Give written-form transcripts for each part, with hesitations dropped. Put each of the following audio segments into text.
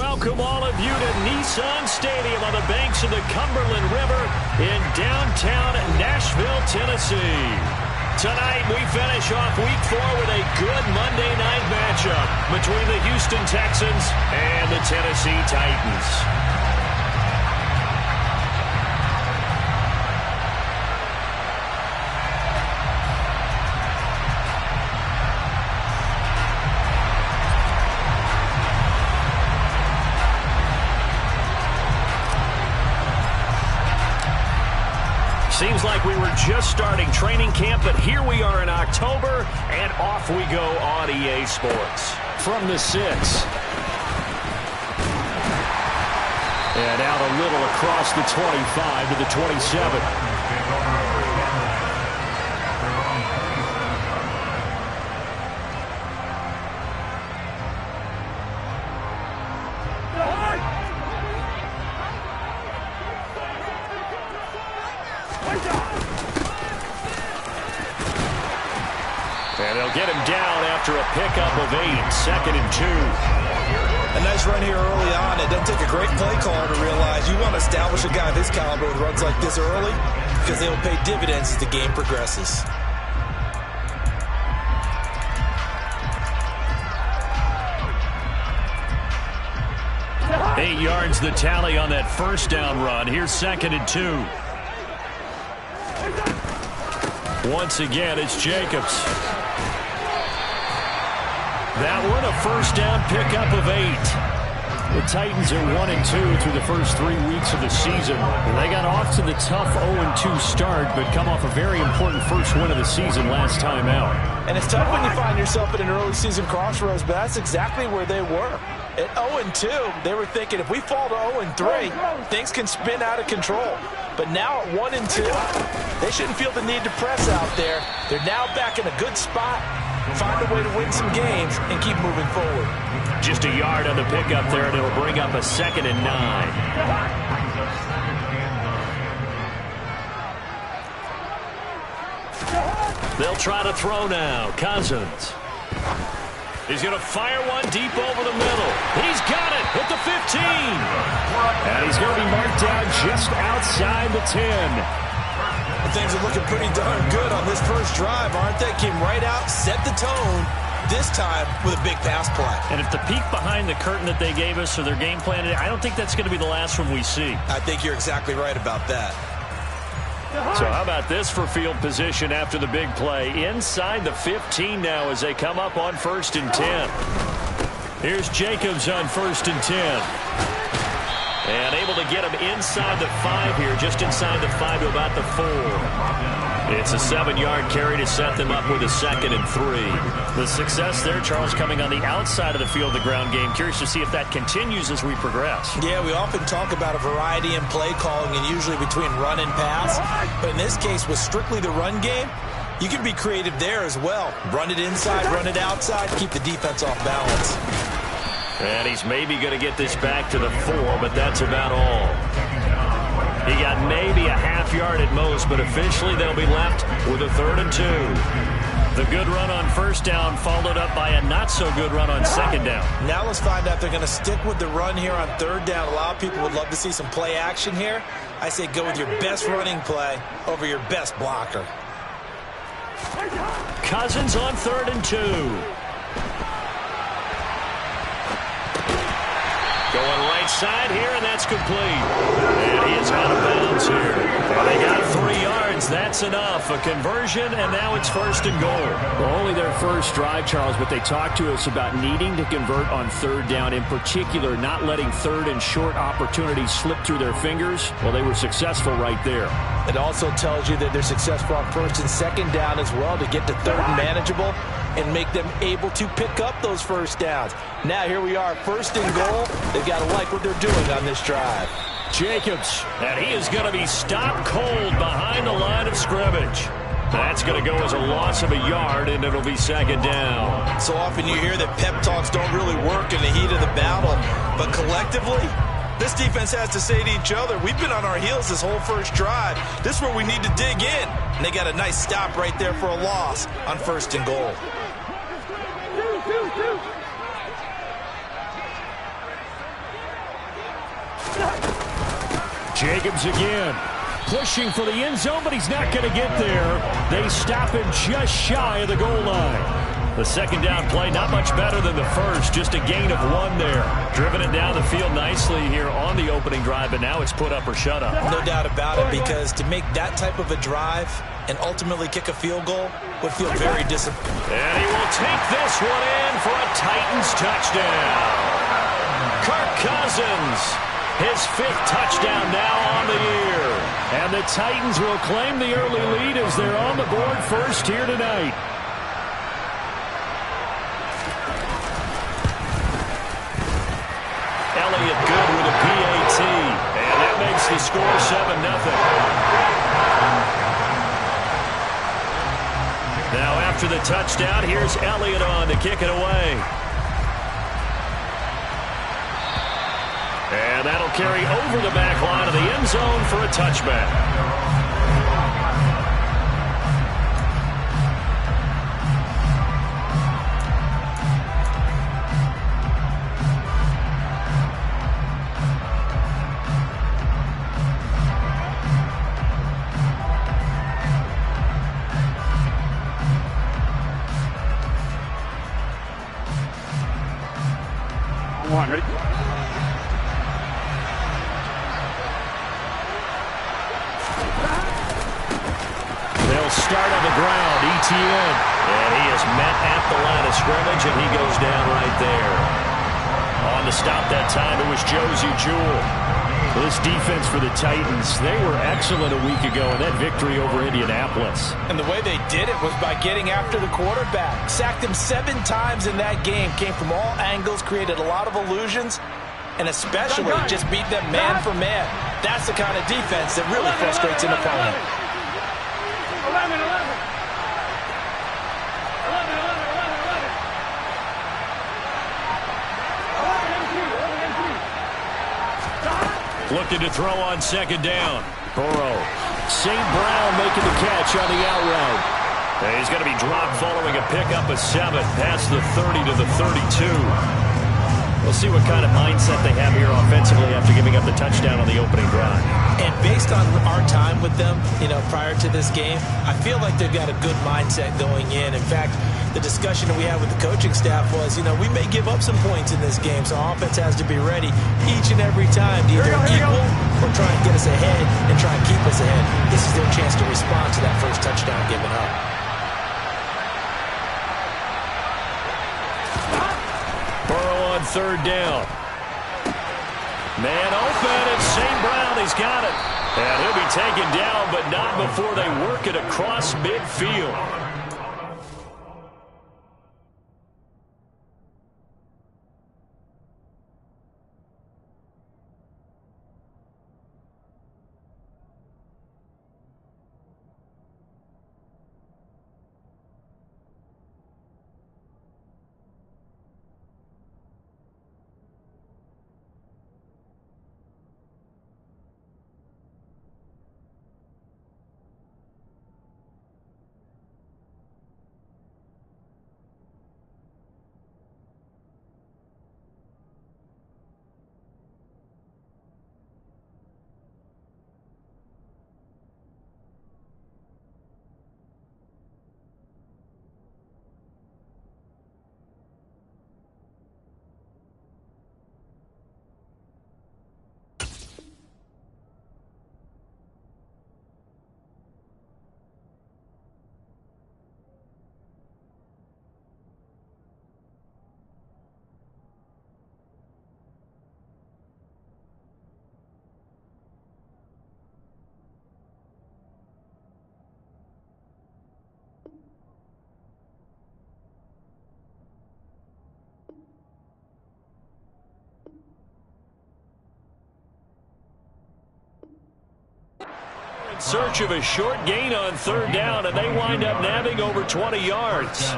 welcome all of you to Nissan Stadium on the banks of the Cumberland River in downtown Nashville, Tennessee. Tonight, we finish off Week 4 with a good Monday night matchup between the Houston Texans and the Tennessee Titans. Seems like we were just starting training camp, but here we are in October, and off we go on EA Sports. From the 6. And out a little across the 25 to the 27. And they'll get him down after a pickup of 8, 2nd and 2. A nice run here early on. It doesn't take a great play caller to realize you want to establish a guy this caliber with runs like this early because they will pay dividends as the game progresses. Eight yards the tally on that first down run. Here's 2nd and 2. Once again, it's Jacobs. That one, a first down pickup of 8. The Titans are 1-2 through the first 3 weeks of the season. They got off to the tough 0-2 start, but come off a very important first win of the season last time out. And it's tough when you find yourself at an early season crossroads, but that's exactly where they were. At 0-2, they were thinking if we fall to 0-3, things can spin out of control. But now at 1-2, they shouldn't feel the need to press out there. They're now back in a good spot. Find a way to win some games and keep moving forward. Just a yard on the pickup there, and it'll bring up a 2nd and 9. They'll try to throw now. Cousins. He's going to fire one deep over the middle. He's got it at the 15. And he's going to be marked down just outside the 10. Things are looking pretty darn good on this first drive, aren't they? Came right out, set the tone, this time with a big pass play. And if the peek behind the curtain that they gave us or their game plan, I don't think that's going to be the last one we see. I think you're exactly right about that. So how about this for field position after the big play? Inside the 15 now as they come up on 1st and 10. Here's Jacobs on 1st and 10. And able to get him inside the 5 here, just inside the 5 to about the 4. It's a 7-yard carry to set them up with a 2nd and 3. The success there, Charles, coming on the outside of the field, the ground game. Curious to see if that continues as we progress. Yeah, we often talk about a variety in play calling and usually between run and pass. But in this case, with strictly the run game, you can be creative there as well. Run it inside, run it outside, keep the defense off balance. And he's maybe going to get this back to the 4, but that's about all. He got maybe a half yard at most, but officially they'll be left with a 3rd and 2. The good run on 1st down followed up by a not-so-good run on 2nd down. Now let's find out if they're going to stick with the run here on 3rd down. A lot of people would love to see some play action here. I say go with your best running play over your best blocker. Cousins on 3rd and 2. Going right side here, and that's complete. And he is out of bounds here. And they got 3 yards. That's enough. A conversion, and now it's 1st and goal. Well, only their first drive, Charles, but they talked to us about needing to convert on 3rd down, in particular not letting 3rd and short opportunities slip through their fingers. Well, they were successful right there. It also tells you that they're successful on 1st and 2nd down as well to get to 3rd and manageable and make them able to pick up those 1st downs. Now here we are, 1st and goal. They've got to like what they're doing on this drive. Jacobs, and he is going to be stopped cold behind the line of scrimmage. That's going to go as a loss of a yard, and it'll be 2nd down. So often you hear that pep talks don't really work in the heat of the battle, but collectively, this defense has to say to each other, we've been on our heels this whole first drive. This is where we need to dig in. And they got a nice stop right there for a loss on 1st and goal. Jacobs again. Pushing for the end zone, but he's not going to get there. They stop him just shy of the goal line. The second down play, not much better than the first. Just a gain of 1 there. Driven it down the field nicely here on the opening drive, but now it's put up or shut up. No doubt about it, because to make that type of a drive and ultimately kick a field goal would feel very disappointing. And he will take this one in for a Titans touchdown. Kirk Cousins, his 5th touchdown now on the year. And the Titans will claim the early lead as they're on the board first here tonight. Elliott good with a PAT. And that makes the score 7-0. Now after the touchdown, here's Elliott on to kick it away. And that'll carry over the back line of the end zone for a touchback. Ready? They'll start on the ground. ETN. And he is met at the line of scrimmage, and he goes down right there. On to stop that time, it was Josie Jewell. This defense for the Titans, they were excellent a week ago in that victory over Indianapolis. And the way they did it was by getting after the quarterback. Sacked him 7 times in that game. Came from all angles, created a lot of illusions, and especially just beat them man for man. That's the kind of defense that really frustrates an opponent. 11. Looking to throw on second down. Burrow. St. Brown making the catch on the out route. And he's going to be dropped following a pickup of 7 past the 30 to the 32. We'll see what kind of mindset they have here offensively after giving up the touchdown on the opening drive. And based on our time with them, prior to this game, I feel like they've got a good mindset going in. In fact, the discussion that we had with the coaching staff was, we may give up some points in this game, so our offense has to be ready each and every time to either equal or try and get us ahead and try and keep us ahead. This is their chance to respond to that first touchdown given up. Third down. Man open, and St. Brown, he's got it. And he'll be taken down, but not before they work it across midfield. In search of a short gain on third down, and they wind up nabbing over 20 yards.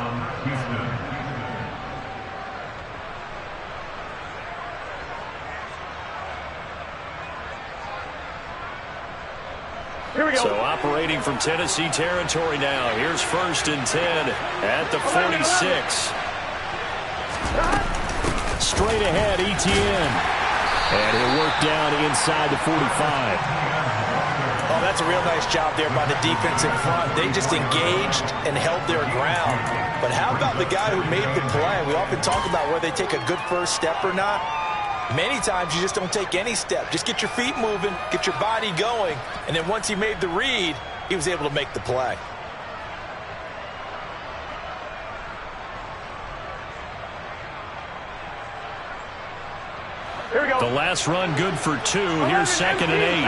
Here we go. So operating from Tennessee territory now. Here's 1st and 10 at the 46. Straight ahead, ETN. And he'll work down inside the 45. Oh, that's a real nice job there by the defense in front. They just engaged and held their ground. But how about the guy who made the play? We often talk about whether they take a good first step or not. Many times you just don't take any step. Just get your feet moving, get your body going, and then once he made the read, he was able to make the play. Here we go. The last run good for 2. Here's 2nd and 8.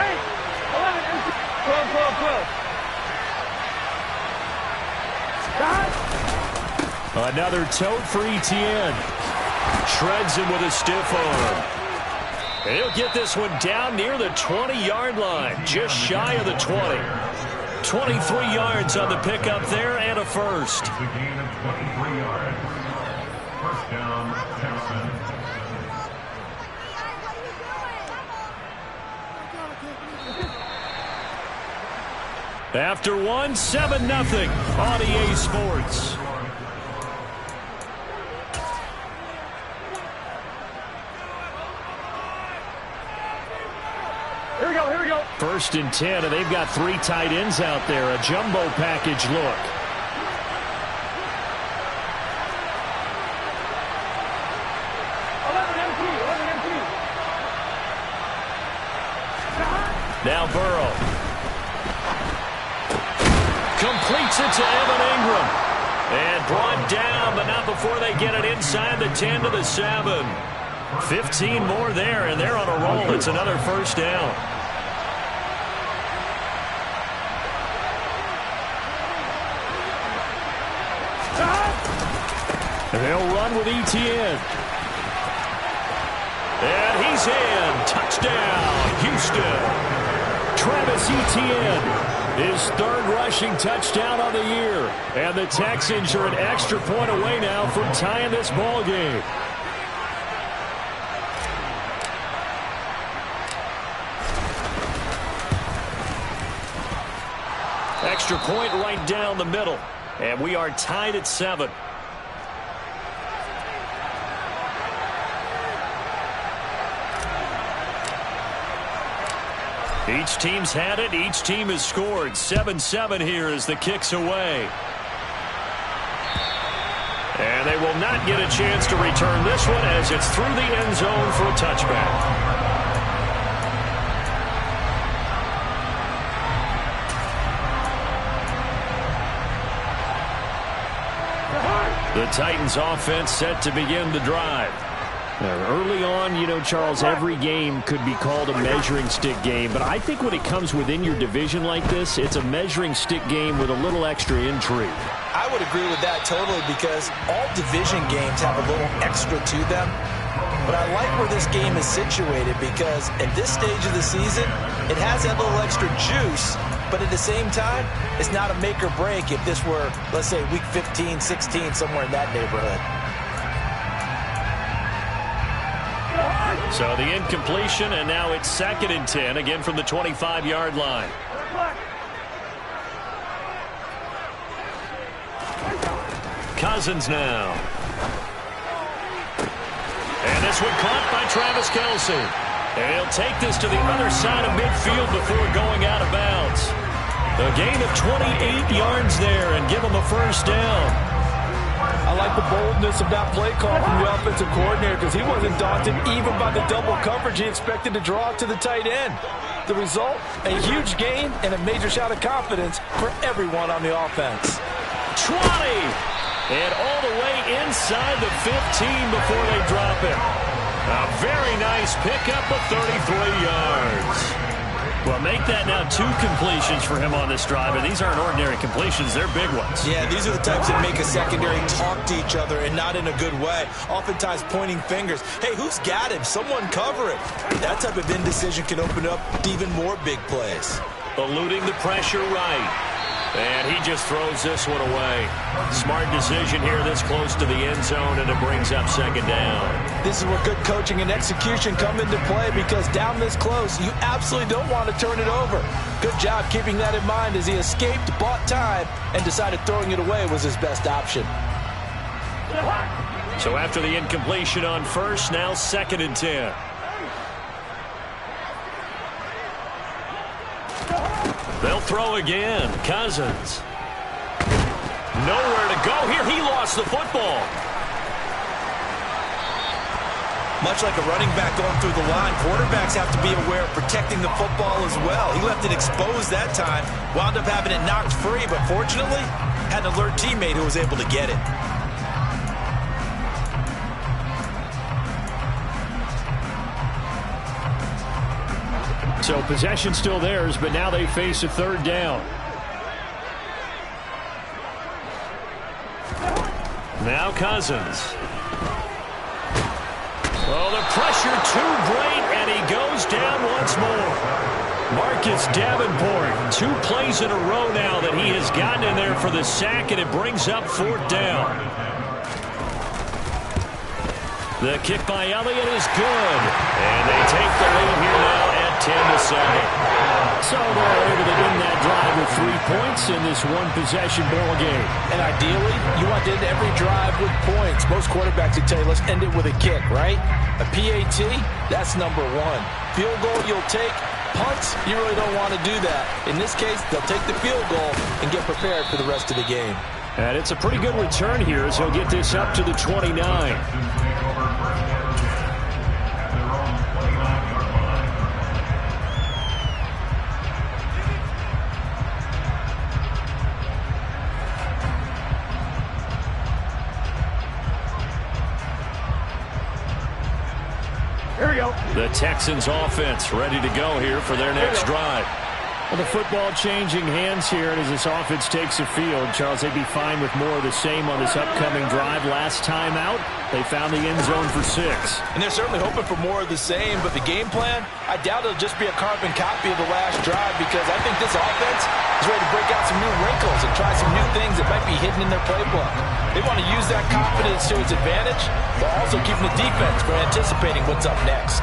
12. Another tote for Etienne. Shreds him with a stiff arm. And he'll get this one down near the 20-yard line, just shy of the 20. 23 yards on the pickup there and a first. The gain of 23 yards. First down, Texans. After one, 7-0 on EA Sports. Here we go, here we go. 1st and 10, and they've got 3 tight ends out there. A jumbo package look. Now Burrow. Completes it to Evan Ingram. And brought down, but not before they get it inside the 10 to the 7. 15 more there, and they're on a roll. It's another first down. They'll run with Etienne. And he's in. Touchdown, Houston. Travis Etienne. His 3rd rushing touchdown of the year. And the Texans are an extra point away now from tying this ball game. Extra point right down the middle. And we are tied at 7. Each team's had it. Each team has scored. 7-7 here as the kick's away. And they will not get a chance to return this one as it's through the end zone for a touchback. The Titans offense set to begin the drive. Now, early on, you know, Charles, every game could be called a measuring stick game. But I think when it comes within your division like this, it's a measuring stick game with a little extra intrigue. I would agree with that totally because all division games have a little extra to them. But I like where this game is situated because at this stage of the season, it has that little extra juice. But at the same time, it's not a make or break if this were, let's say, week 15, 16, somewhere in that neighborhood. So the incompletion, and now it's 2nd and 10, again from the 25-yard line. Cousins now. And this one caught by Travis Kelce. And he'll take this to the other side of midfield before going out of bounds. A gain of 28 yards there and give him a first down. I like the boldness of that play call from the offensive coordinator because he wasn't daunted even by the double coverage he expected to draw to the tight end. The result, a huge gain and a major shot of confidence for everyone on the offense. 20! And all the way inside the 15 before they drop it. A very nice pickup of 33 yards. Well, make that now 2 completions for him on this drive, and these aren't ordinary completions. They're big ones. Yeah, these are the types that make a secondary talk to each other and not in a good way. Oftentimes pointing fingers. Hey, who's got him? Someone cover it. That type of indecision can open up even more big plays. Eluding the pressure right. And he just throws this one away. Smart decision here this close to the end zone, and it brings up 2nd down. This is where good coaching and execution come into play because down this close, you absolutely don't want to turn it over. Good job keeping that in mind as he escaped, bought time, and decided throwing it away was his best option. So after the incompletion on first, now 2nd and 10. They'll throw again. Cousins. Nowhere to go here. He lost the football. Much like a running back going through the line, quarterbacks have to be aware of protecting the football as well. He left it exposed that time, wound up having it knocked free, but fortunately, had an alert teammate who was able to get it. So possession still theirs, but now they face a third down. Now Cousins. Oh, the pressure too great, and he goes down once more. Marcus Davenport, 2 plays in a row now that he has gotten in there for the sack, and it brings up 4th down. The kick by Elliott is good, and they take the lead here now at 10-7. So they're able to win that drive with 3 points in this one-possession ball game. And ideally, you want to end every drive with points. Most quarterbacks would tell you, let's end it with a kick, right? A PAT, that's number 1. Field goal you'll take. Punts, you really don't want to do that. In this case, they'll take the field goal and get prepared for the rest of the game. And it's a pretty good return here as he'll get this up to the 29. Here we go. The Texans offense ready to go here for their next drive. Well, the football changing hands here as this offense takes the field. Charles, they'd be fine with more of the same on this upcoming drive. Last time out, they found the end zone for 6. And they're certainly hoping for more of the same, but the game plan, I doubt it'll just be a carbon copy of the last drive, because I think this offense is ready to break out some new wrinkles and try some new things that might be hidden in their playbook. They want to use that confidence to its advantage, while also keeping the defense from anticipating what's up next.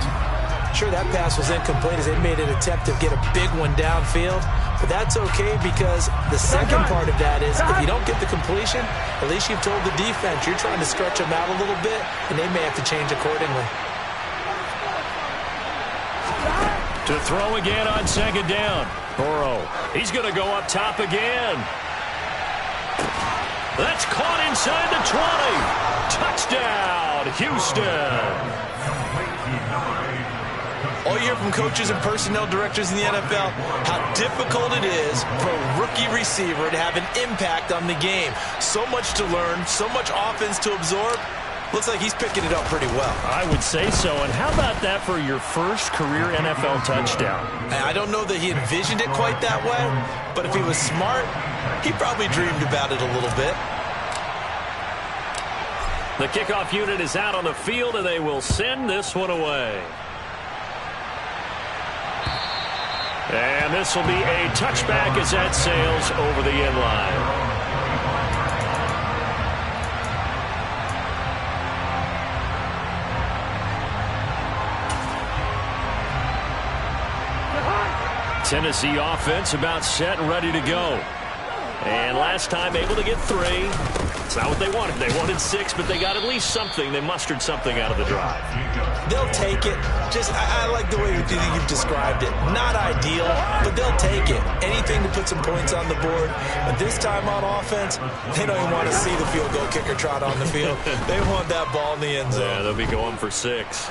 Sure, that pass was incomplete as they made an attempt to get a big one downfield, but that's okay, because the second part of that is if you don't get the completion, at least you've told the defense you're trying to stretch them out a little bit, and they may have to change accordingly. To throw again on 2nd down. Burrow, he's going to go up top again. That's caught inside the 20. Touchdown, Houston. All you hear from coaches and personnel directors in the NFL, how difficult it is for a rookie receiver to have an impact on the game. So much to learn, so much offense to absorb. Looks like he's picking it up pretty well. I would say so. And how about that for your first career NFL touchdown? I don't know that he envisioned it quite that way, but if he was smart, he probably dreamed about it a little bit. The kickoff unit is out on the field, and they will send this one away. And this will be a touchback as that sails over the end line. Tennessee offense about set and ready to go. And last time able to get 3. It's not what they wanted. They wanted 6, but they got at least something. They mustered something out of the drive. They'll take it. I like the way you've described it. Not ideal, but they'll take it. Anything to put some points on the board. But this time on offense, they don't even want to see the field goal kicker trot on the field. They want that ball in the end zone. Yeah, they'll be going for 6.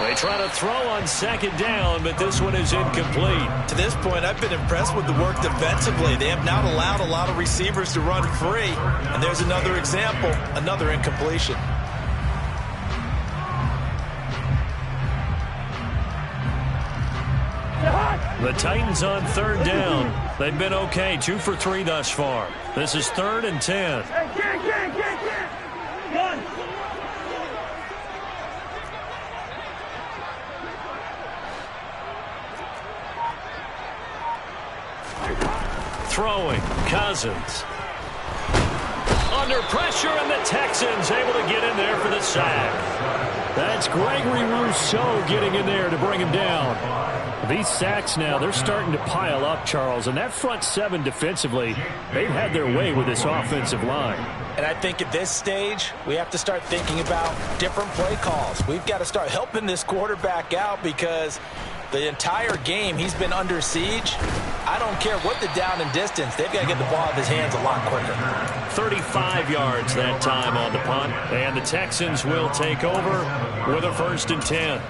They try to throw on 2nd down, but this one is incomplete. To this point, I've been impressed with the work defensively. They have not allowed a lot of receivers to run free. And there's another example, another incompletion. The Titans on 3rd down. They've been okay, 2 for 3 thus far. This is 3rd and 10. Throwing, Cousins. Under pressure, and the Texans able to get in there for the sack. That's Gregory Rousseau getting in there to bring him down. These sacks now, they're starting to pile up, Charles, and that front 7 defensively, they've had their way with this offensive line. And I think at this stage, we have to start thinking about different play calls. We've got to start helping this quarterback out, because the entire game he's been under siege. I don't care what the down and distance. They've got to get the ball out of his hands a lot quicker. 35 yards that time on the punt. And the Texans will take over with a 1st and 10.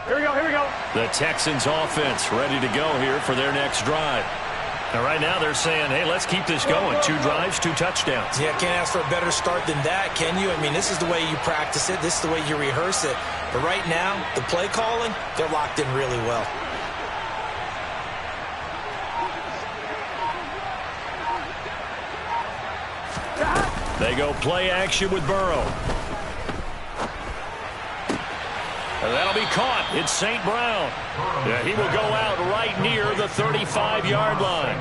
Here we go, here we go. The Texans offense ready to go here for their next drive. And right now they're saying, hey, let's keep this going. 2 drives, 2 touchdowns. Yeah, can't ask for a better start than that, can you? I mean, this is the way you practice it. This is the way you rehearse it. But right now, the play calling, they're locked in really well. They go play action with Burrow. And that'll be caught. It's St. Brown. Yeah, he will go out right near the 35-yard line.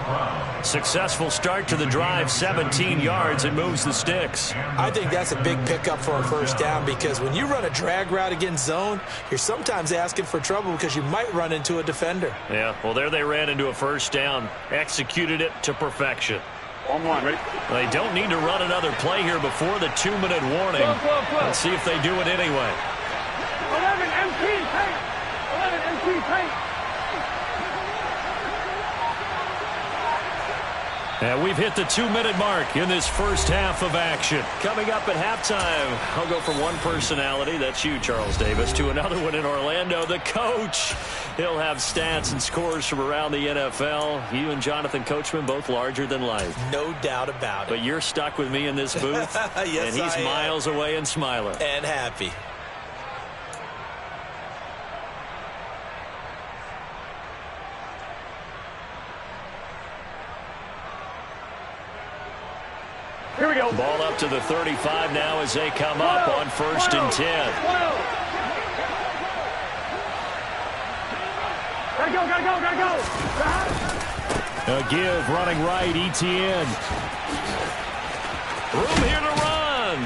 Successful start to the drive, 17 yards, and moves the sticks. I think that's a big pickup for a 1st down because when you run a drag route against zone, you're sometimes asking for trouble because you might run into a defender. Yeah, well, there they ran into a 1st down, executed it to perfection. On one, ready? They don't need to run another play here before the 2-minute warning. Let's see if they do it anyway. 11 MP paint. 11 MP paint. And we've hit the 2-minute mark in this first half of action. Coming up at halftime, I'll go from one personality, that's you, Charles Davis, to another one in Orlando, the coach. He'll have stats and scores from around the NFL. You and Jonathan Coachman, both larger than life. No doubt about it. But you're stuck with me in this booth, yes, and he's miles away and smiling. And happy. Here we go. Ball up to the 35 now as they come up on 1st and 10. Gotta go, gotta go, gotta go. A give running right, ETN. Room here to run.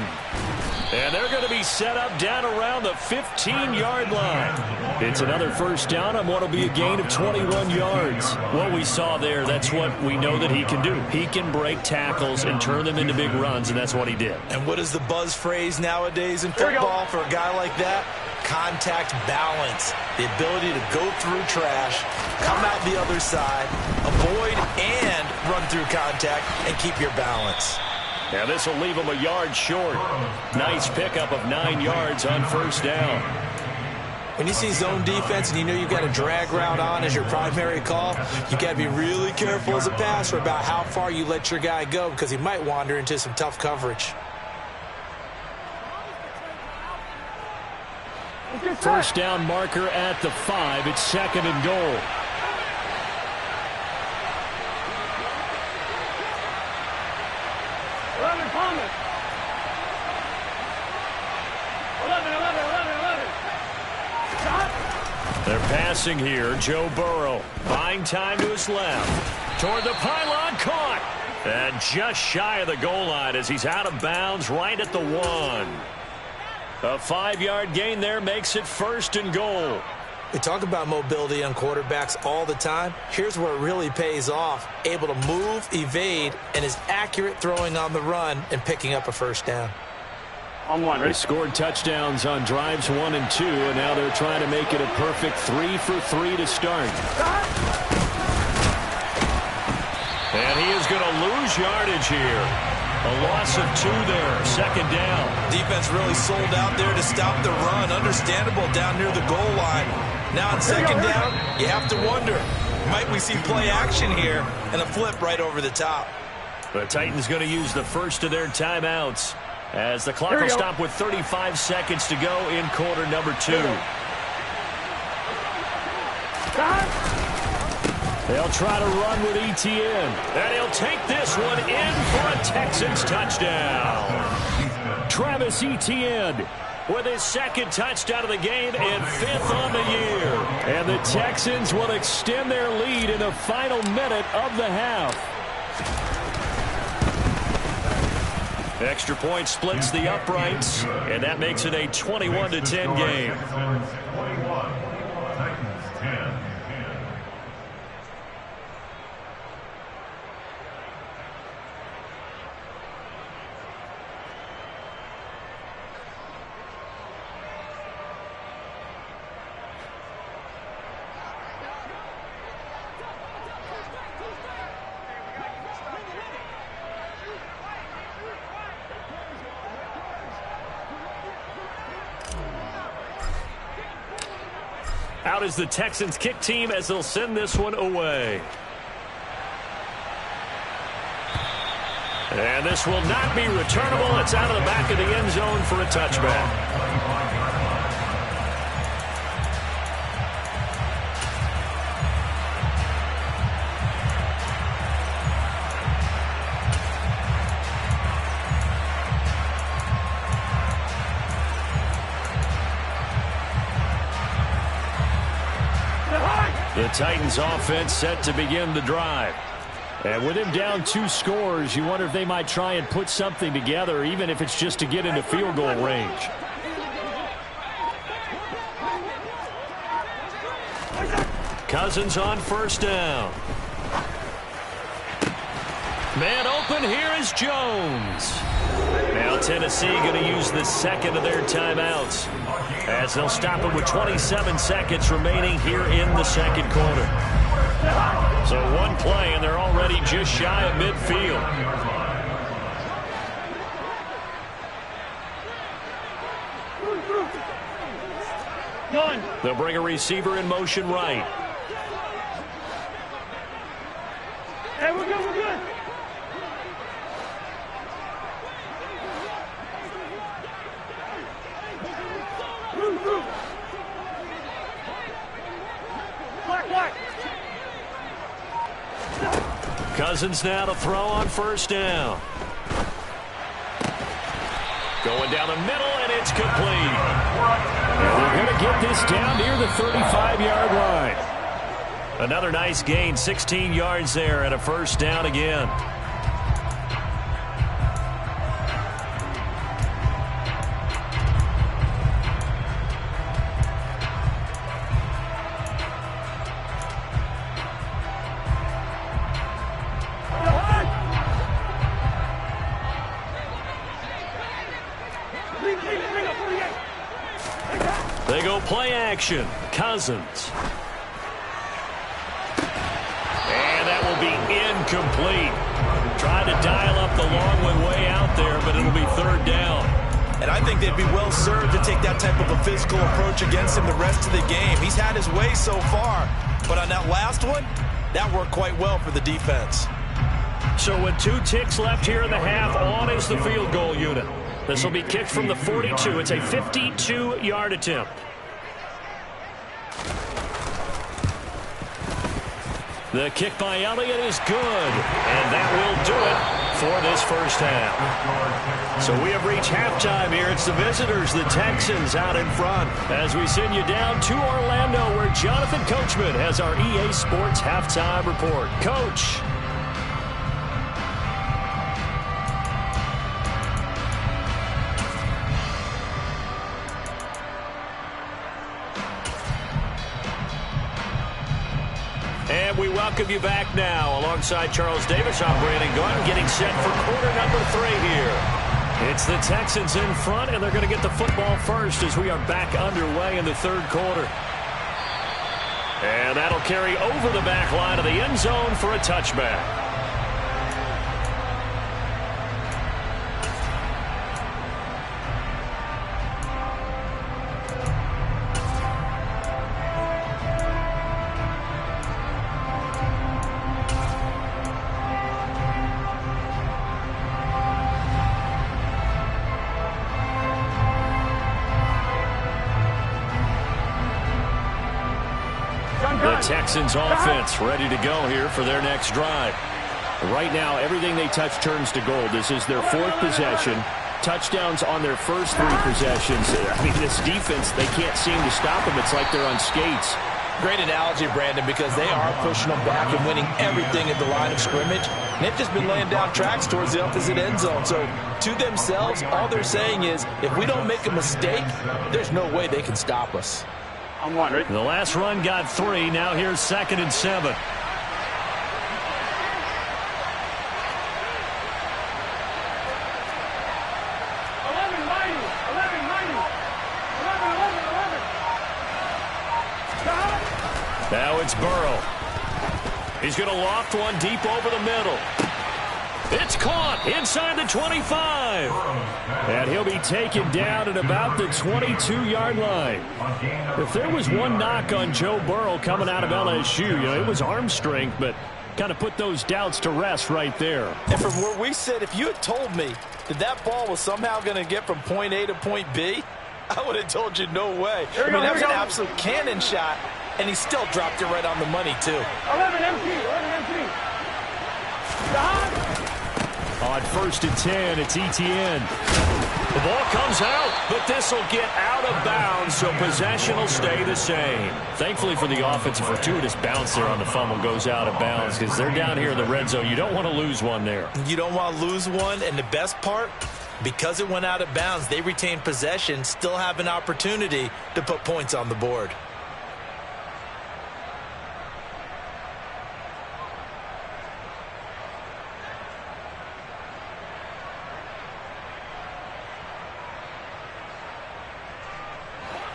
And they're going to be set up down around the 15-yard line. It's another 1st down on what will be a gain of 21 yards. What we saw there, that's what we know that he can do. He can break tackles and turn them into big runs, and that's what he did. And what is the buzz phrase nowadays in football for a guy like that? Contact balance. The ability to go through trash, come out the other side, avoid and run through contact, and keep your balance. Now this will leave him a yard short. Nice pickup of 9 yards on 1st down. When you see zone defense and you know you've got a drag route on as your primary call, you got to be really careful as a passer about how far you let your guy go because he might wander into some tough coverage. 1st down marker at the 5. It's 2nd and goal. They're passing here. Joe Burrow buying time to his left. Toward the pylon, caught. And just shy of the goal line as he's out of bounds right at the 1. A 5-yard gain there makes it 1st and goal. We talk about mobility on quarterbacks all the time. Here's where it really pays off. Able to move, evade, and is accurate throwing on the run and picking up a 1st down. On one, ready? They scored touchdowns on drives 1 and 2, and now they're trying to make it a perfect 3 for 3 to start. And he is going to lose yardage here. A loss of 2 there, 2nd down. Defense really sold out there to stop the run. Understandable down near the goal line. Now on 2nd down, you have to wonder, might we see play action here and a flip right over the top? The Titans going to use the first of their timeouts as the clock will stop with 35 seconds to go in quarter number 2. They'll try to run with ETN. And he'll take this one in for a Texans touchdown. Travis Etienne with his 2nd touchdown of the game and 5th on the year. And the Texans will extend their lead in the final minute of the half. Extra point splits the uprights, and that makes it a 21-10 game. Out is the Texans kick team as they'll send this one away. And this will not be returnable. It's out of the back of the end zone for a touchback. The Titans offense set to begin the drive. And with him down 2 scores, you wonder if they might try and put something together, even if it's just to get into field goal range. Cousins on first down. Man open, here is Jones. Now Tennessee going to use the second of their timeouts, as they'll stop it with 27 seconds remaining here in the second quarter. So one play, and they're already just shy of midfield. They'll bring a receiver in motion right. Hey, we're good, we're good. Cousins now to throw on first down. Going down the middle, and it's complete. And they're going to get this down near the 35-yard line. Another nice gain, 16 yards there, and a first down again. They go play action. Cousins. And that will be incomplete. Tried to dial up the long way out there, but it'll be third down. And I think they'd be well served to take that type of a physical approach against him the rest of the game. He's had his way so far, but on that last one, that worked quite well for the defense. So with 2 ticks left here in the half, on is the field goal unit. This will be kicked from the 42. It's a 52-yard attempt. The kick by Elliott is good, and that will do it for this first half. So we have reached halftime here. It's the visitors, the Texans, out in front, as we send you down to Orlando, where Jonathan Coachman has our EA Sports halftime report. Coach. And we welcome you back now. Alongside Charles Davis, I'm Brandon Gunn, getting set for quarter number 3 here. It's the Texans in front, and they're going to get the football first as we are back underway in the third quarter. And that'll carry over the back line of the end zone for a touchback. Texans offense ready to go here for their next drive. Right now, everything they touch turns to gold. This is their 4th possession. Touchdowns on their first 3 possessions. I mean, this defense, they can't seem to stop them. It's like they're on skates. Great analogy, Brandon, because they are pushing them back and winning everything at the line of scrimmage. And they've just been laying down tracks towards the opposite end zone. So, to themselves, all they're saying is, if we don't make a mistake, there's no way they can stop us. I'm wondering. The last run got 3. Now here's 2nd and 7. Now it's Burrow. He's going to loft one deep over the middle. It's caught inside the 25. And he'll be taken down at about the 22-yard line. If there was one knock on Joe Burrow coming out of LSU, it was arm strength, but kind of put those doubts to rest right there. And from where we sit, if you had told me that that ball was somehow going to get from point A to point B, I would have told you no way. I mean, that was an absolute cannon shot, and he still dropped it right on the money, too. 11 MP. On 1st and 10, it's ETN. The ball comes out, but this will get out of bounds, so possession will stay the same. Thankfully for the offense, a fortuitous bounce there on the fumble goes out of bounds because they're down here in the red zone. You don't want to lose one there. You don't want to lose one, and the best part, because it went out of bounds, they retain possession, still have an opportunity to put points on the board.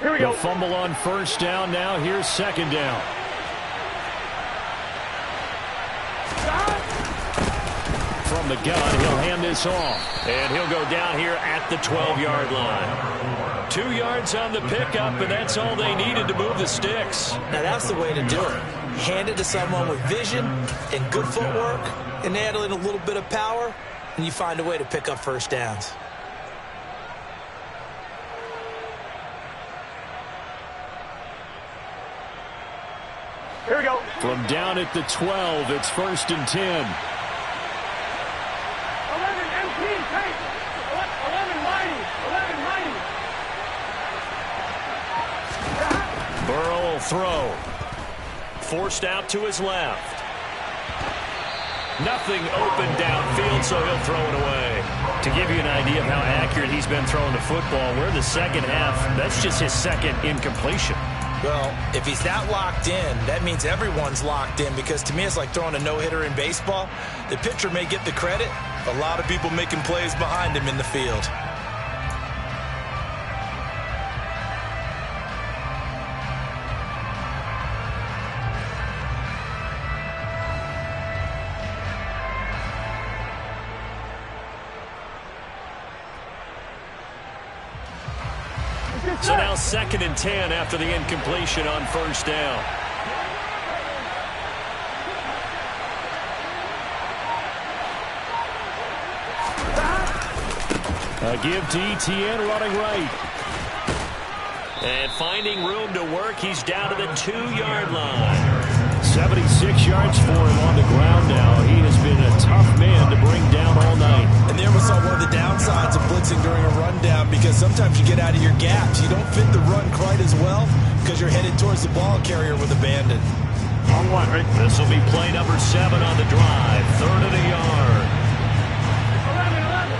Here we go. The fumble on 1st down. Now here's 2nd down. From the gun, he'll hand this off. And he'll go down here at the 12-yard line. 2 yards on the pickup, and that's all they needed to move the sticks. Now that's the way to do it. Hand it to someone with vision and good footwork, and add in a little bit of power, and you find a way to pick up 1st downs. Here we go. From down at the 12, it's 1st and 10. 11 MP. Take. 11 mighty. Burrow will throw. Forced out to his left. Nothing open downfield, so he'll throw it away. To give you an idea of how accurate he's been throwing the football, we're in the second half. That's just his 2nd incompletion. Well, if he's that locked in, that means everyone's locked in, because to me it's like throwing a no-hitter in baseball. The pitcher may get the credit, a lot of people making plays behind him in the field. So now 2nd and 10 after the incompletion on 1st down. A give to ETN running right. And finding room to work, he's down to the 2-yard line. 76 yards for him on the ground now. He has been a tough man to bring down all night. And there we saw one of the downsides of blitzing during a rundown, because sometimes you get out of your gaps. You don't fit the run quite as well because you're headed towards the ball carrier with abandon. On one, right? This will be play number 7 on the drive. 3rd and a yard. 11.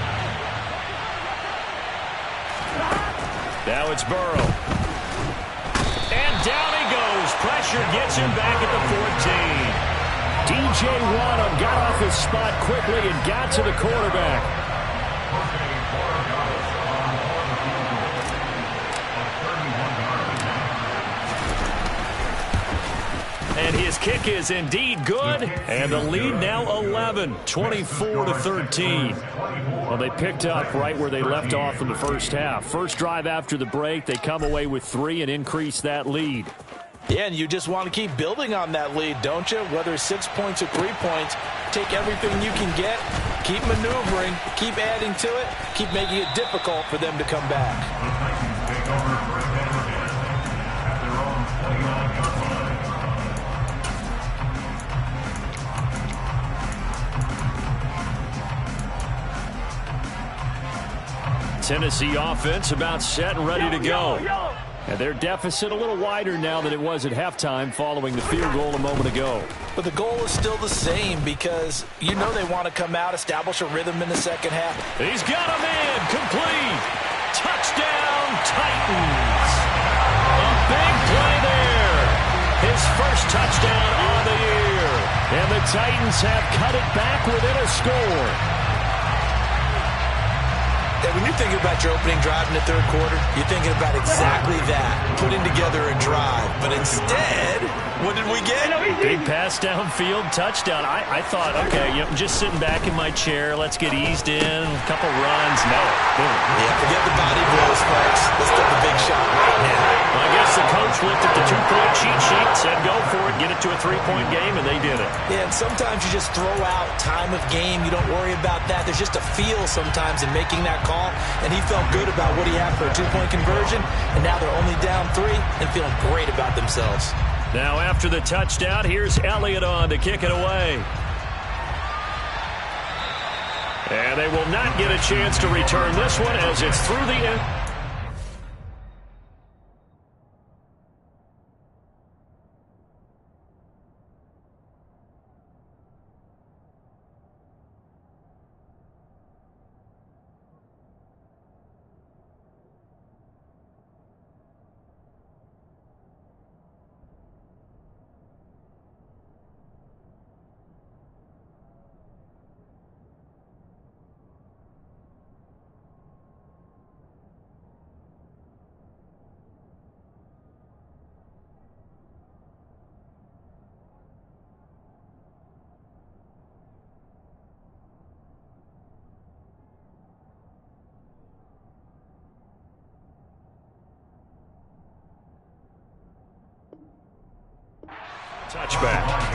Now it's Burrow. And down he goes. Pressure gets him back at the 14. DJ Waddle got off his spot quickly and got to the quarterback. And his kick is indeed good. And the lead now 11, 24-13. Well, they picked up right where they left off in the first half. First drive after the break, they come away with 3 and increase that lead. Yeah, and you just want to keep building on that lead, don't you? Whether it's 6 points or 3 points, take everything you can get, keep maneuvering, keep adding to it, keep making it difficult for them to come back. The Texans take over first down again at their own 29-yard line. Tennessee offense about set and ready to go. And their deficit a little wider now than it was at halftime following the field goal a moment ago. But the goal is still the same, because you know they want to come out, establish a rhythm in the second half. He's got him in. Complete. Touchdown, Titans. A big play there. His first touchdown on the year. And the Titans have cut it back within a score. And when you're thinking about your opening drive in the third quarter, you're thinking about exactly that, putting together a drive. But instead, what did we get? Big pass downfield, touchdown. I thought, okay, I'm just sitting back in my chair. Let's get eased in, a couple runs. No. Boom. Yeah, forget the body blows, folks. Let's get the big shot right now. Well, I guess the coach looked at the 2-point cheat sheet, said go for it, get it to a 3-point game, and they did it. Yeah, and sometimes you just throw out time of game. You don't worry about that. There's just a feel sometimes in making that call, and he felt good about what he had for a 2-point conversion, and now they're only down 3 and feeling great about themselves. Now after the touchdown, here's Elliott on to kick it away. And they will not get a chance to return this one as it's through the end. Touchback.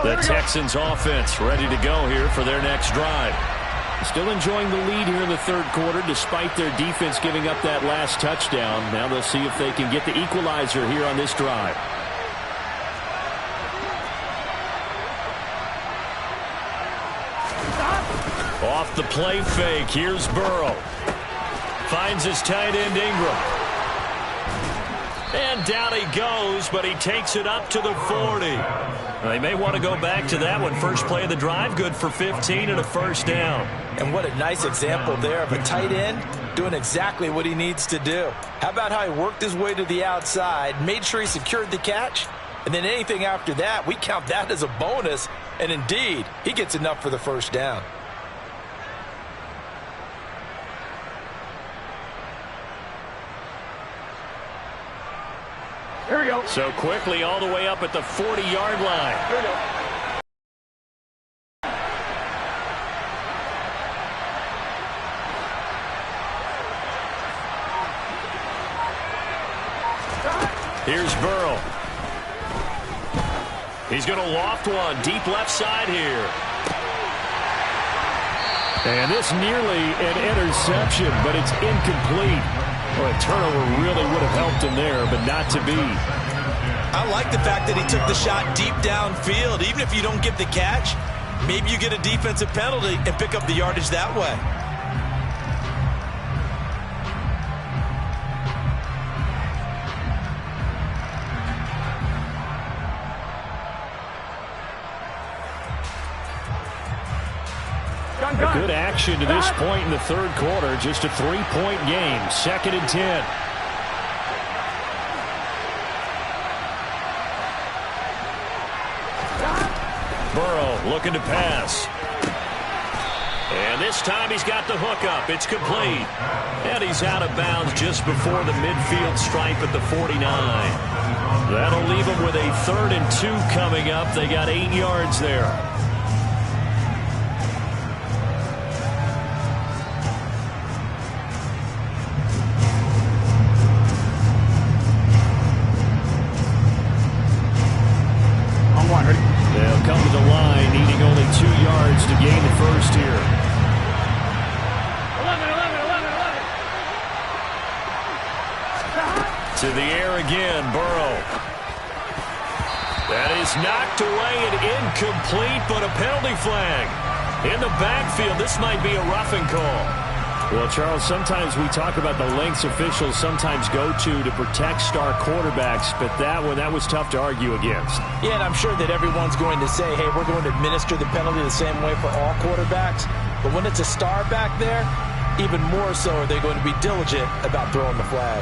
The Texans offense ready to go here for their next drive. Still enjoying the lead here in the third quarter despite their defense giving up that last touchdown. Now they'll see if they can get the equalizer here on this drive. Off the play fake, here's Burrow. Finds his tight end Ingram. And down he goes, but he takes it up to the 40. They may want to go back to that one. First play of the drive, good for 15 and a first down. And what a nice example there of a tight end doing exactly what he needs to do. How about how he worked his way to the outside, made sure he secured the catch, and then anything after that, we count that as a bonus. And indeed, he gets enough for the first down. Here we go. So quickly all the way up at the 40-yard line. Here we go. Here's Burrow. He's going to loft one deep left side here. And this nearly an interception, but it's incomplete. Well, a turnover really would have helped him there, but not to be. I like the fact that he took the shot deep downfield. Even if you don't get the catch, maybe you get a defensive penalty and pick up the yardage that way. Good action to this point in the third quarter. Just a 3-point game. 2nd and 10. Burrow looking to pass. And this time he's got the hook up. It's complete. And he's out of bounds just before the midfield stripe at the 49. That'll leave him with a 3rd and 2 coming up. They got 8 yards there. They'll come to the line, needing only 2 yards to gain the first here. 11. To the air again, Burrow. That is knocked away and incomplete, but a penalty flag. In the backfield, this might be a roughing call. Well, Charles, sometimes we talk about the lengths officials sometimes go to protect star quarterbacks, but that one, that was tough to argue against. Yeah, and I'm sure that everyone's going to say, hey, we're going to administer the penalty the same way for all quarterbacks. But when it's a star back there, even more so are they going to be diligent about throwing the flag.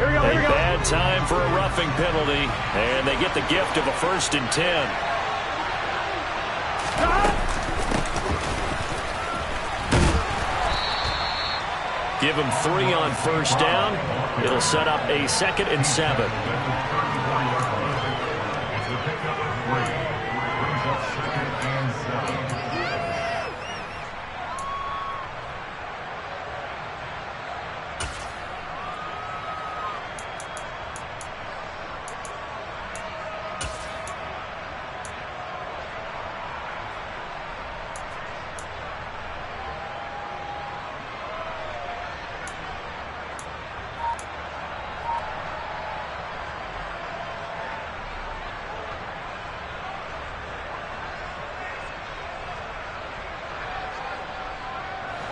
Here we go, A bad time for a roughing penalty, and they get the gift of a 1st and 10. Give him 3 on 1st down. It'll set up a 2nd and 7.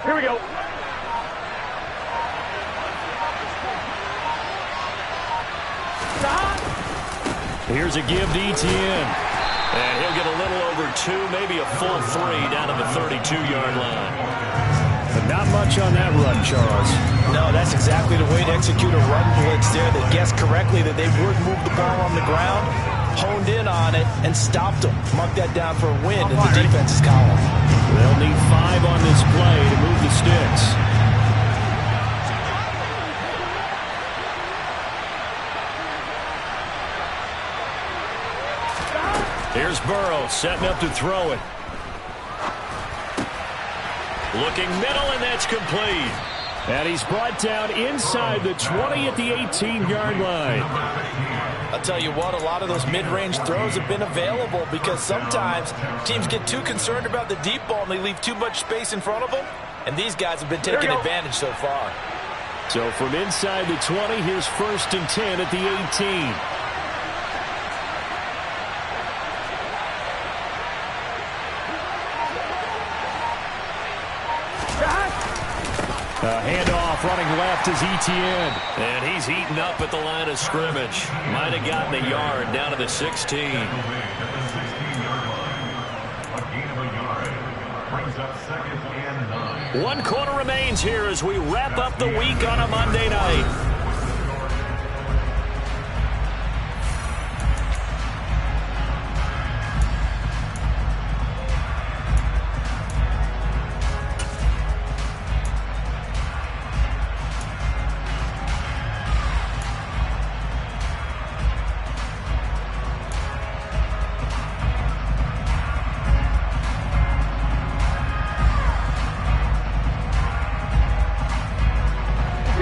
Here we go. Here's a give to Etienne. And he'll get a little over 2, maybe a full 3 down to the 32-yard line. But not much on that run, Charles. No, that's exactly the way to execute a run blitz there. They guessed correctly that they would move the ball on the ground, honed in on it, and stopped them. Mark that down for a win in the defense's column. They'll need 5 on this play to move the sticks. Here's Burrow setting up to throw it. Looking middle, and that's complete. And he's brought down inside the 20 at the 18-yard line. I'll tell you what, a lot of those mid-range throws have been available because sometimes teams get too concerned about the deep ball and they leave too much space in front of them. And these guys have been taking advantage so far. So from inside the 20, here's 1st and 10 at the 18. A handoff running left is Etienne. And he's heating up at the line of scrimmage. Might have gotten a yard down to the 16. One quarter remains here as we wrap up the week on a Monday night.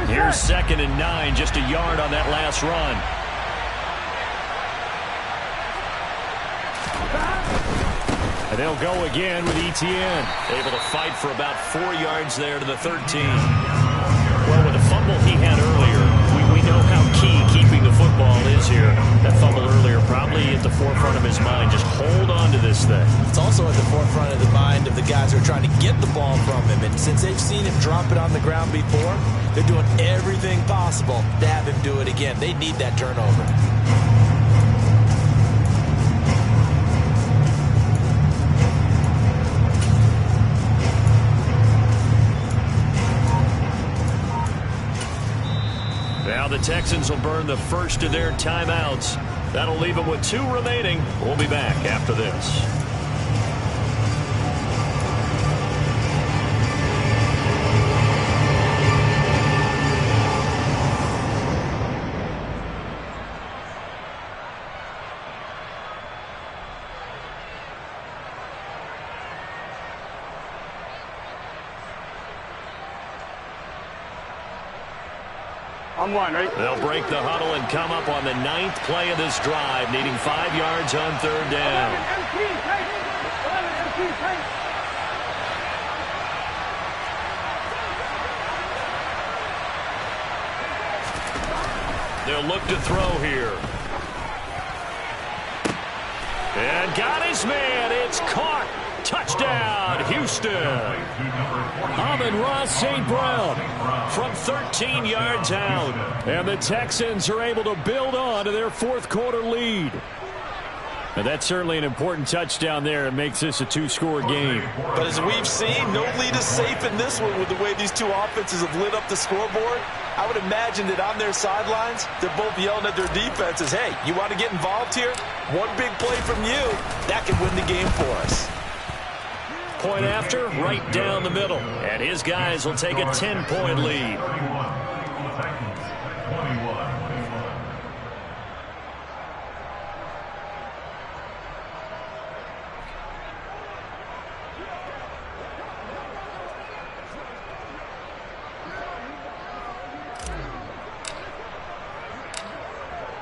Here's 2nd and 9, just a yard on that last run. And they'll go again with Etienne. Able to fight for about 4 yards there to the 13. Well, with the fumble he had earlier, we know how key keeping the football is here. That fumble earlier probably at the forefront of his mind. Just hold on to this thing. It's also at the forefront of the mind of the guys who are trying to get the ball from him. And since they've seen him drop it on the ground before, they're doing everything possible to have him do it again. They need that turnover. Now the Texans will burn the first of their timeouts. That'll leave them with 2 remaining. We'll be back after this. I'm one, right? They'll break the huddle and come up on the 9th play of this drive, needing 5 yards on 3rd down. They'll look to throw here. And got his man. It's caught. Touchdown, Houston. Amon-Ra St. Brown from 13 yards out. And the Texans are able to build on to their fourth quarter lead. And that's certainly an important touchdown there. It makes this a two-score game. But as we've seen, no lead is safe in this one with the way these two offenses have lit up the scoreboard. I would imagine that on their sidelines, they're both yelling at their defenses, hey, you want to get involved here? One big play from you, that could win the game for us. Point after, right down the middle. And his guys will take a 10-point lead.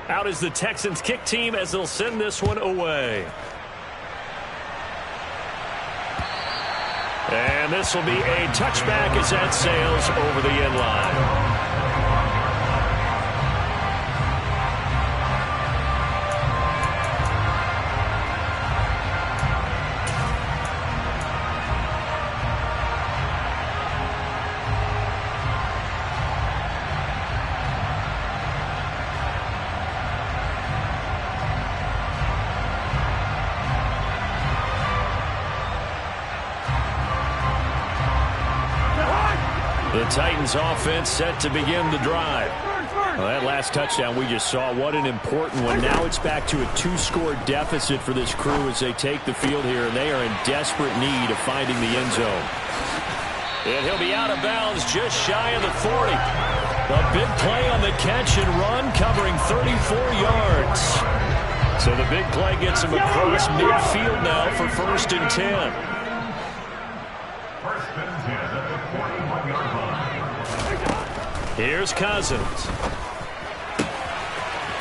Out is the Texans kick team as they'll send this one away. And this will be a touchback as that sails over the end line. The Titans offense set to begin the drive. Well, that last touchdown we just saw, what an important one. Now it's back to a two-score deficit for this crew as they take the field here, and they are in desperate need of finding the end zone. And he'll be out of bounds just shy of the 40. A big play on the catch and run, covering 34 yards. So the big play gets him across midfield now for 1st and 10. Here's Cousins.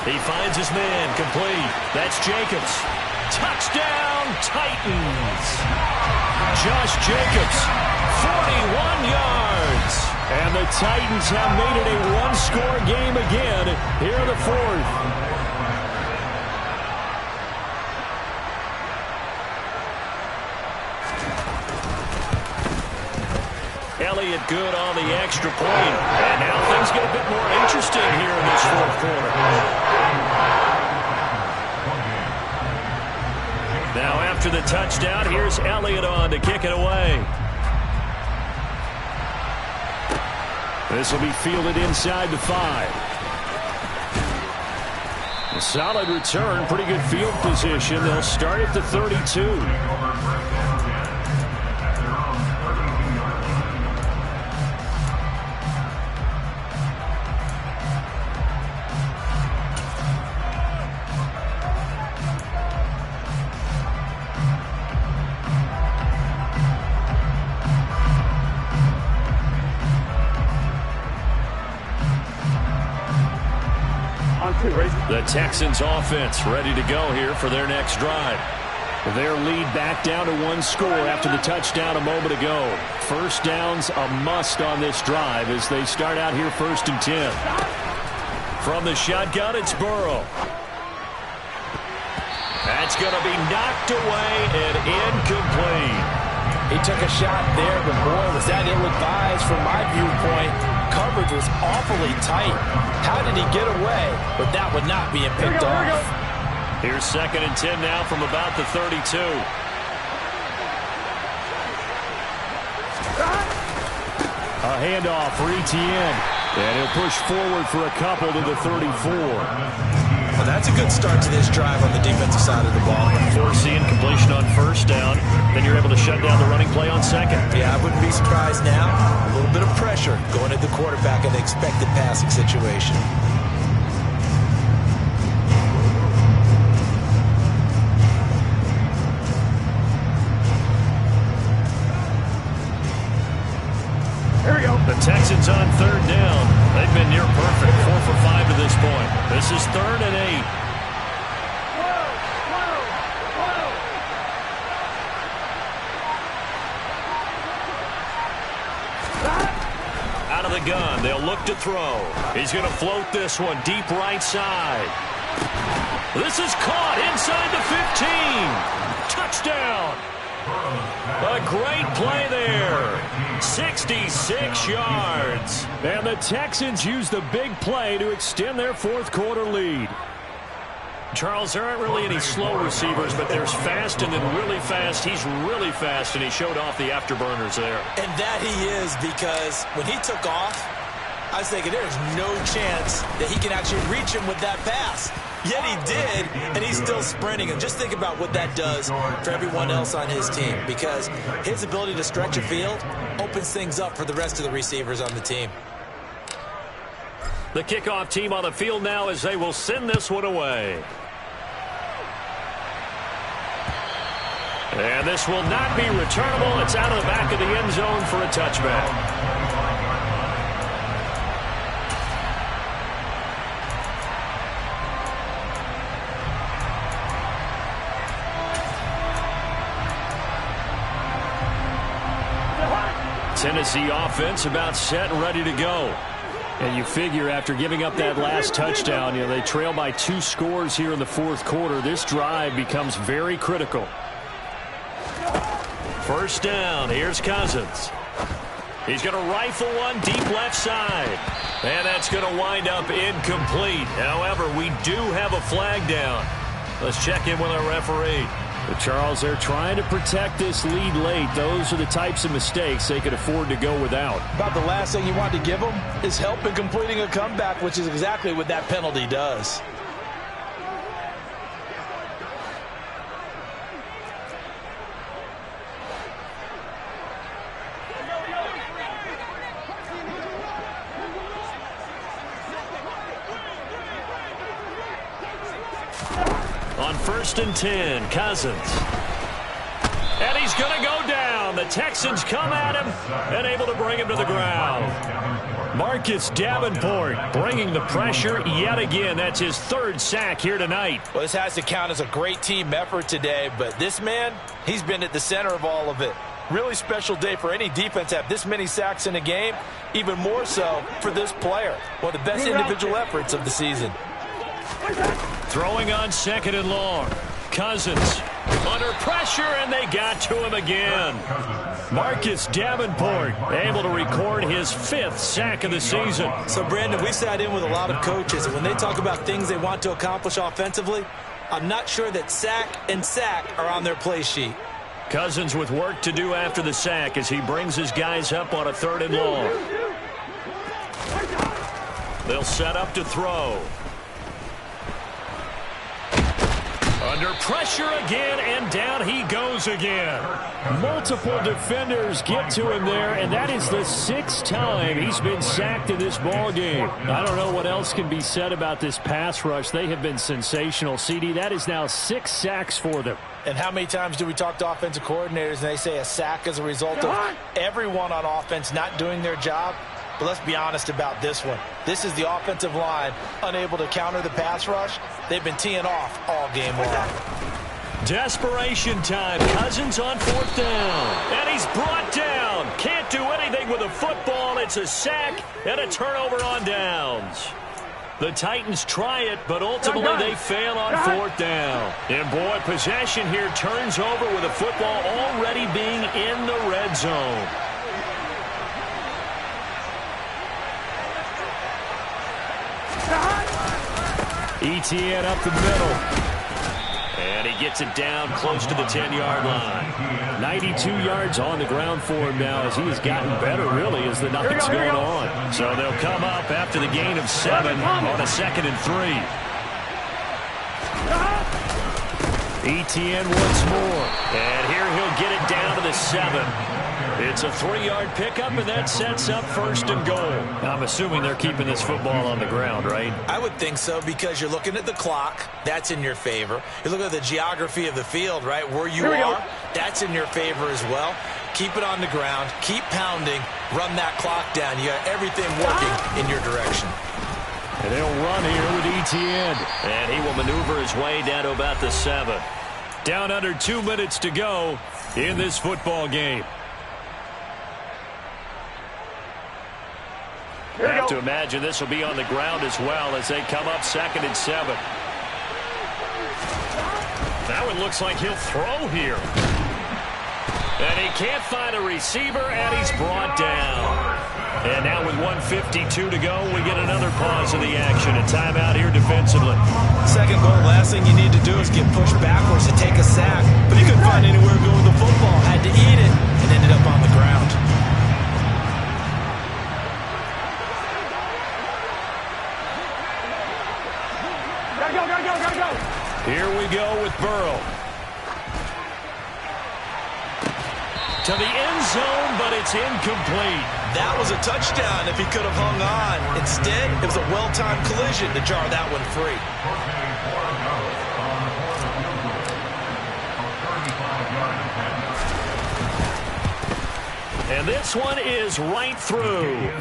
He finds his man, complete. That's Jacobs. Touchdown, Titans. Josh Jacobs, 41 yards. And the Titans have made it a one-score game again here in the fourth. Elliott good on the extra point. And now things get a bit more interesting here in this fourth quarter. Now after the touchdown, here's Elliott on to kick it away. This will be fielded inside the 5. A solid return, pretty good field position. They'll start at the 32. The Texans offense ready to go here for their next drive. Their lead back down to one score after the touchdown a moment ago. First down's a must on this drive as they start out here 1st and 10. From the shotgun, it's Burrow. That's going to be knocked away and incomplete. He took a shot there, but boy, was that ill-advised from my viewpoint. Coverage was awfully tight. How did he get away? But that would not be picked off. Here's 2nd and 10 now from about the 32. A handoff for Etienne. And he'll push forward for a couple to the 34. Well, that's a good start to this drive on the defensive side of the ball. Forcing completion on 1st down. Then you're able to shut down the running play on 2nd. Yeah, I wouldn't be surprised now. A little bit of pressure going at the quarterback in the expected passing situation. Here we go. The Texans on 3rd down. They've been near perfect, 4 for 5 to this point. This is 3rd and 8. Out of the gun, they'll look to throw. He's going to float this one deep right side. This is caught inside the 15. Touchdown. A great play there. 66 yards. And the Texans use the big play to extend their fourth quarter lead. Charles, there aren't really any slow receivers, but there's fast and then really fast. He's really fast, and he showed off the afterburners there. And that he is, because when he took off, I was thinking there's no chance that he can actually reach him with that pass. Yet he did, and he's still sprinting. And just think about what that does for everyone else on his team, because his ability to stretch a field opens things up for the rest of the receivers on the team. The kickoff team on the field now as they will send this one away. And this will not be returnable. It's out of the back of the end zone for a touchback. Tennessee offense about set and ready to go. And you figure after giving up that last touchdown, they trail by 2 scores here in the fourth quarter. This drive becomes very critical. First down. Here's Cousins. He's going to rifle one deep left side. And that's going to wind up incomplete. However, we do have a flag down. Let's check in with our referee. But Charles, they're trying to protect this lead late. Those are the types of mistakes they could afford to go without. About the last thing you want to give them is help in completing a comeback, which is exactly what that penalty does. On 1st and 10, Cousins. And he's going to go down. The Texans come at him and able to bring him to the ground. Marcus Davenport bringing the pressure yet again. That's his 3rd sack here tonight. Well, this has to count as a great team effort today, but this man, he's been at the center of all of it. Really special day for any defense to have this many sacks in a game, even more so for this player. One of the best individual efforts of the season. Throwing on 2nd and long. Cousins under pressure, and they got to him again. Marcus Davenport able to record his 5th sack of the season. So, Brandon, we sat in with a lot of coaches, and when they talk about things they want to accomplish offensively, I'm not sure that sack and sack are on their play sheet. Cousins with work to do after the sack as he brings his guys up on a 3rd and long. They'll set up to throw. Under pressure again, and down he goes again. Multiple defenders get to him there, and that is the 6th time he's been sacked in this ball game. I don't know what else can be said about this pass rush. They have been sensational. CD, that is now 6 sacks for them. And how many times do we talk to offensive coordinators and they say a sack is a result of everyone on offense not doing their job? But let's be honest about this one. This is the offensive line unable to counter the pass rush. They've been teeing off all game long. Desperation time. Cousins on 4th down. And he's brought down. Can't do anything with a football. It's a sack and a turnover on downs. The Titans try it, but ultimately they fail on 4th down. And boy, possession here turns over with a football already being in the red zone. ETN up the middle. And he gets it down close to the 10-yard line. 92 yards on the ground for him now as he has gotten better, really, as the night's going on. So they'll come up after the gain of 7 on a 2nd and 3. ETN once more. And here he'll get it down to the 7. It's a 3-yard pickup, and that sets up 1st and goal. I'm assuming they're keeping this football on the ground, right? I would think so, because you're looking at the clock. That's in your favor. You're looking at the geography of the field, right? Where you are, that's in your favor as well. Keep it on the ground. Keep pounding. Run that clock down. You got everything working in your direction. And they'll run here with ETN. And he will maneuver his way down to about the 7. Down under 2 minutes to go in this football game. I have to imagine this will be on the ground as well as they come up 2nd and 7. That one looks like he'll throw here. And he can't find a receiver, and he's brought down. And now with 1:52 to go, we get another pause of the action. A timeout here defensively. Second goal, last thing you need to do is get pushed backwards to take a sack. But he couldn't find anywhere to go with the football. Had to eat it and ended up on the ground. Gotta go. Here we go with Burrow. To the end zone, but it's incomplete. That was a touchdown if he could have hung on. Instead, it was a well-timed collision to jar that one free. And this one is right through.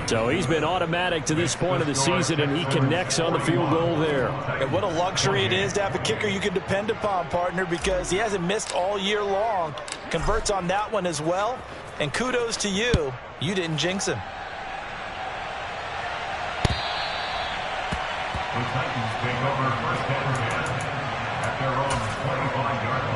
So he's been automatic to this point of the season, and he connects on the field goal there. And what a luxury it is to have a kicker you can depend upon, partner, because he hasn't missed all year long. Converts on that one as well. And kudos to you. You didn't jinx him. The Titans take over first and 10 at their own 25-yard line.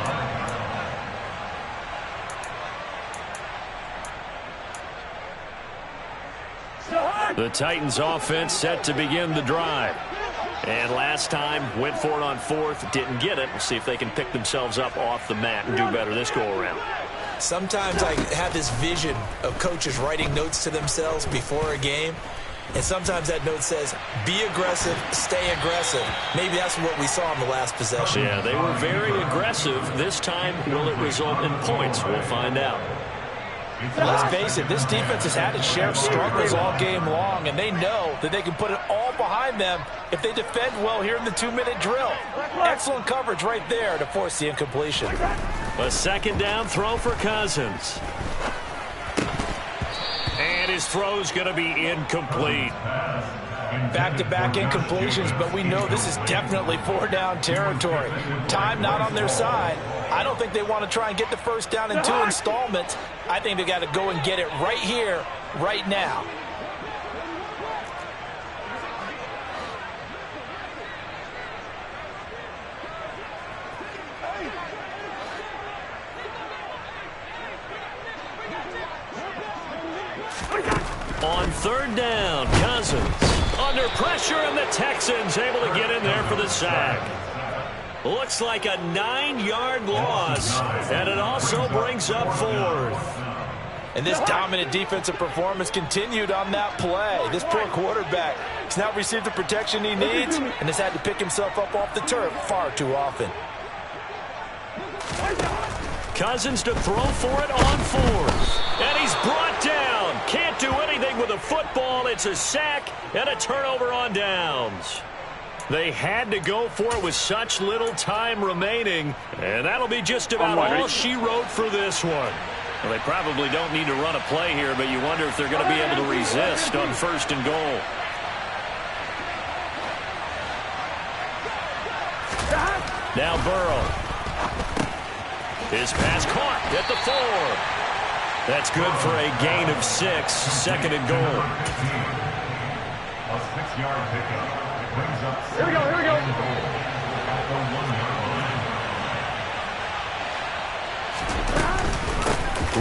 The Titans offense set to begin the drive. And last time, went for it on fourth, didn't get it. We'll see if they can pick themselves up off the mat and do better this go-around. Sometimes I have this vision of coaches writing notes to themselves before a game. And sometimes that note says, be aggressive, stay aggressive. Maybe that's what we saw in the last possession. Yeah, they were very aggressive. This time, will it result in points? We'll find out. Let's face it, this defense has had its share of struggles all game long, and they know that they can put it all behind them if they defend well here in the 2-minute drill. Excellent coverage right there to force the incompletion. A second down throw for Cousins. And his throw's going to be incomplete. Back-to-back incompletions, but we know this is definitely four-down territory. Time not on their side. I don't think they want to try and get the first down in 2 installments. I think they got to go and get it right here, right now. On third down, Cousins under pressure, and the Texans able to get in there for the sack. Looks like a 9-yard loss, and it also brings up fourth. And this dominant defensive performance continued on that play. This poor quarterback has not received the protection he needs and has had to pick himself up off the turf far too often. Cousins to throw for it on fourth. And he's brought down. Can't do anything with the football. It's a sack and a turnover on downs. They had to go for it with such little time remaining. And that'll be just about all she wrote for this one. Well, they probably don't need to run a play here, but you wonder if they're going to be able to resist on first and goal. Now Burrow. His pass caught at the 4. That's good for a gain of 6. Second and goal. A 6-yard pickup. It brings up Here we go. at the 1-yard line.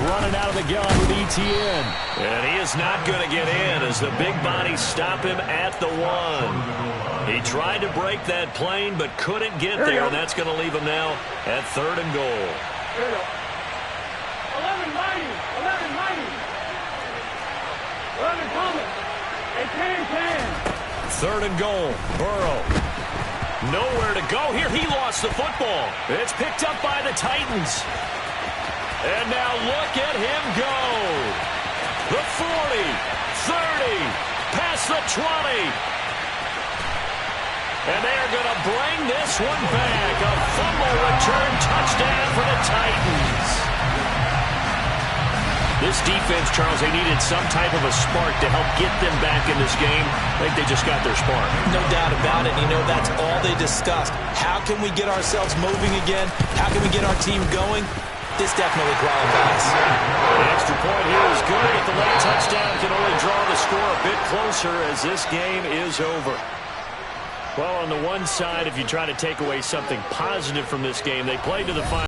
Running out of the gun with ETN. And he is not going to get in as the big bodies stop him at the 1. He tried to break that plane but couldn't get there, and that's going to leave him now at third and goal. Here we go. 11 mighty. 11 coming. They can. Third and goal. Burrow. Nowhere to go here. He lost the football. It's picked up by the Titans. And now look at him go. The 40, 30, past the 20. And they're going to bring this one back. A fumble return touchdown for the Titans. This defense, Charles, they needed some type of a spark to help get them back in this game. I think they just got their spark. No doubt about it. You know, that's all they discussed. How can we get ourselves moving again? How can we get our team going? This definitely qualifies. The extra point here is good, but the late touchdown can only draw the score a bit closer as this game is over. Well, on the one side, if you try to take away something positive from this game, they played to the final.